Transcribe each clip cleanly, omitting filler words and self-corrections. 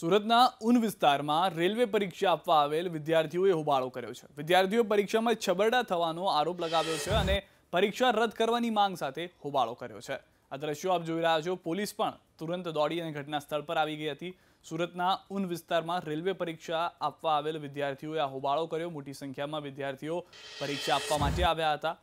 સુરતના ઉન વિસ્તારમાં રેલવે પરીક્ષા આપવા આવેલ વિદ્યાર્થીઓએ હોબાળો કર્યો છે। વિદ્યાર્થીઓ પરીક્ષામાં છબરડા થવાનો આરોપ લગાવ્યો છે અને પરીક્ષા રદ કરવાની માંગ સાથે હોબાળો કર્યો છે। આ દ્રશ્યો આપ જોઈ રહ્યા છો। પોલીસ પણ તુરંત દોડી અને ઘટના સ્થળ પર આવી ગઈ હતી। સુરતના ઉન વિસ્તારમાં રેલવે પરીક્ષા આપવા આવેલ વિદ્યાર્થીઓએ આ હોબાળો કર્યો। મોટી સંખ્યામાં વિદ્યાર્થીઓ પરીક્ષા આપવા માટે આવ્યા હતા।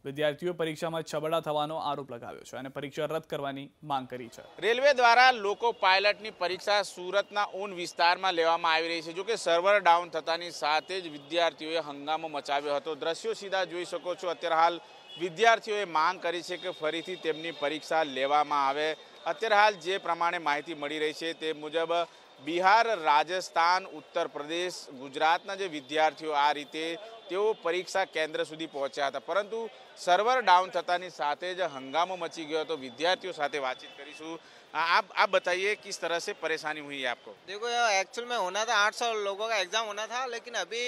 વિદ્યાર્થીઓ પરીક્ષામાં છબરડા થવાનો આરોપ લગાવ્યો છે અને પરીક્ષા રદ કરવાની માંગ કરી છે। રેલવે દ્વારા લોકો પાયલટની પરીક્ષા સુરતના ઉન વિસ્તારમાં લેવામાં આવી રહી છે। જો કે સર્વર ડાઉન થતાની સાથે જ વિદ્યાર્થીઓએ હંગામો મચાવ્યો હતો। દ્રશ્યો સીધા જોઈ શકો છો। અત્યારે હાલ વિદ્યાર્થીઓએ માંગ કરી છે કે ફરીથી તેમની પરીક્ષા લેવામાં આવે। અત્યારે હાલ જે પ્રમાણે માહિતી મળી રહી છે તે મુજબ બિહાર, રાજસ્થાન, ઉત્તર પ્રદેશ, ગુજરાતના જે વિદ્યાર્થીઓ આ રીતે તેઓ પરીક્ષા કેન્દ્ર સુધી પહોંચ્યા હતા, પરંતુ સર્વર ડાઉन થતાની સાથે જ हंगामा मची गया। तो विद्यार्थियों साथ बातचीत करीશું। आप बताइए किस तरह से परेशानी हुई है आपको? देखो एक्चुअल में होना था 800 लोगों का एग्जाम होना था, लेकिन अभी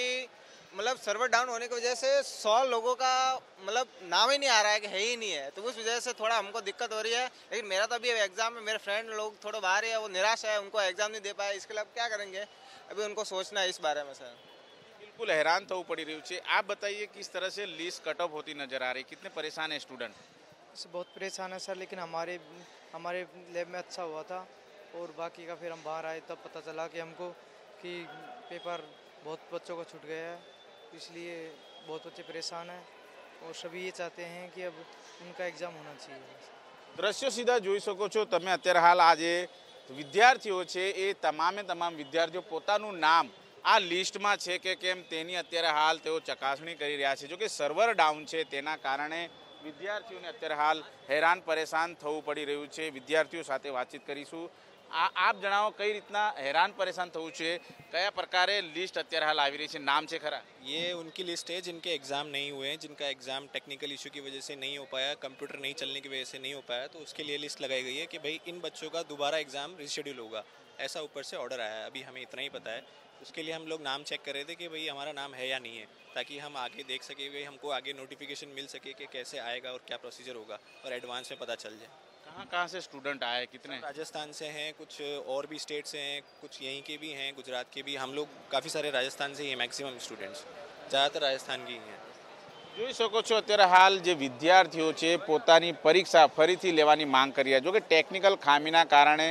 मतलब सर्वर डाउन होने की वजह से 100 लोगों का मतलब नाम ही नहीं आ रहा है कि है ही नहीं है, तो उस वजह से थोड़ा हमको दिक्कत हो रही है। लेकिन मेरा तो अभी एग्जाम है, मेरे फ्रेंड लोग थोड़ा बाहर है, वो निराश है, उनको एग्जाम नहीं दे पाए, इसके लिए अब क्या करेंगे, अभी उनको सोचना है इस बारे में। सर बिल्कुल हैरान तो पड़ी रही है। आप बताइए किस तरह से लिस्ट कट ऑफ होती नजर आ रही, कितने परेशान है स्टूडेंट? बहुत परेशान है सर, लेकिन हमारे लैब में अच्छा हुआ था और बाकी का फिर हम बाहर आए तब पता चला कि हमको कि पेपर बहुत बच्चों को छूट गया है, इसलिए बहुत बच्चे परेशान हैं और सभी ये चाहते हैं कि अब उनका एग्जाम होना चाहिए। દ્રશ્યો સીધા જોઈ શકો છો તમે। અત્યારે હાલ આજે વિદ્યાર્થીઓ છે એ તમામે તમામ વિદ્યાર્થીઓ પોતાનું નામ આ લિસ્ટમાં છે કે કેમ તેની અત્યારે હાલ તેઓ ચકાસણી કરી રહ્યા છે। જો કે સર્વર ડાઉન છે તેના કારણે વિદ્યાર્થીઓને અત્યારે હાલ હેરાન પરેશાન થવું પડી રહ્યું છે। વિદ્યાર્થીઓ સાથે વાતચીત કરીશું। आप जણાવો કઈ રીતના હેરાન પરેશાન થવું છે, કયા પ્રકારે લિસ્ટ અત્યારે હાલ આવી રહી છે, નામ છે ખરા? ये उनकी लिस्ट है जिनके एग्ज़ाम नहीं हुए हैं, जिनका एग्ज़ाम टेक्निकल इशू की वजह से नहीं हो पाया, कंप्यूटर नहीं चलने की वजह से नहीं हो पाया, तो उसके लिए लिस्ट लगाई गई है कि भाई इन बच्चों का दोबारा एग्ज़ाम रिशेड्यूल होगा। ऐसा ऊपर से ऑर्डर आया है, अभी हमें इतना ही पता है। उसके लिए हम लोग नाम चेक कर रहे थे कि भाई हमारा नाम है या नहीं है, ताकि हम आगे देख सके, भाई हमको आगे नोटिफिकेशन मिल सके कि कैसे आएगा और क्या प्रोसीजर होगा और एडवांस में पता चल जाए। कहाँ से स्टूडेंट आए, कितने? राजस्थान से हैं, कुछ और भी स्टेट से हैं, कुछ यहीं के भी हैं, गुजरात के भी। हम लोग काफ़ी सारे राजस्थान से ही हैं, मैक्सिमम स्टूडेंट्स ज़्यादातर राजस्थान की ही हैं। જોઈ શકો છો અત્યારે હાલ જે વિદ્યાર્થીઓ છે પોતાની પરીક્ષા ફરીથી લેવાની માંગ કરી રહ્યા। જો કે ટેકનિકલ ખામીના કારણે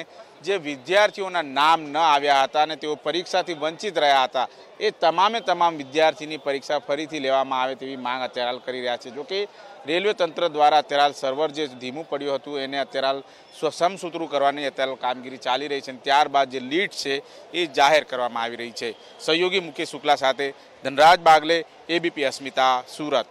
જે વિદ્યાર્થીઓના નામ ન આવ્યા હતા અને તેઓ પરીક્ષાથી વંચિત રહ્યા હતા, એ તમામે તમામ વિદ્યાર્થીની પરીક્ષા ફરીથી લેવામાં આવે તેવી માંગ અત્યારે હાલ કરી રહ્યા છે। જો કે રેલવે તંત્ર દ્વારા અત્યારે હાલ સર્વર જે ધીમું પડ્યું હતું એને અત્યારે હાલ સમસૂત્રું કરવાની અત્યારે કામગીરી ચાલી રહી છે। ત્યારબાદ જે લીડ છે એ જાહેર કરવામાં આવી રહી છે। સહયોગી મુકેશ શુક્લા સાથે ધનરાજ બાગલે, ABP અસ્મિતા, સુરત।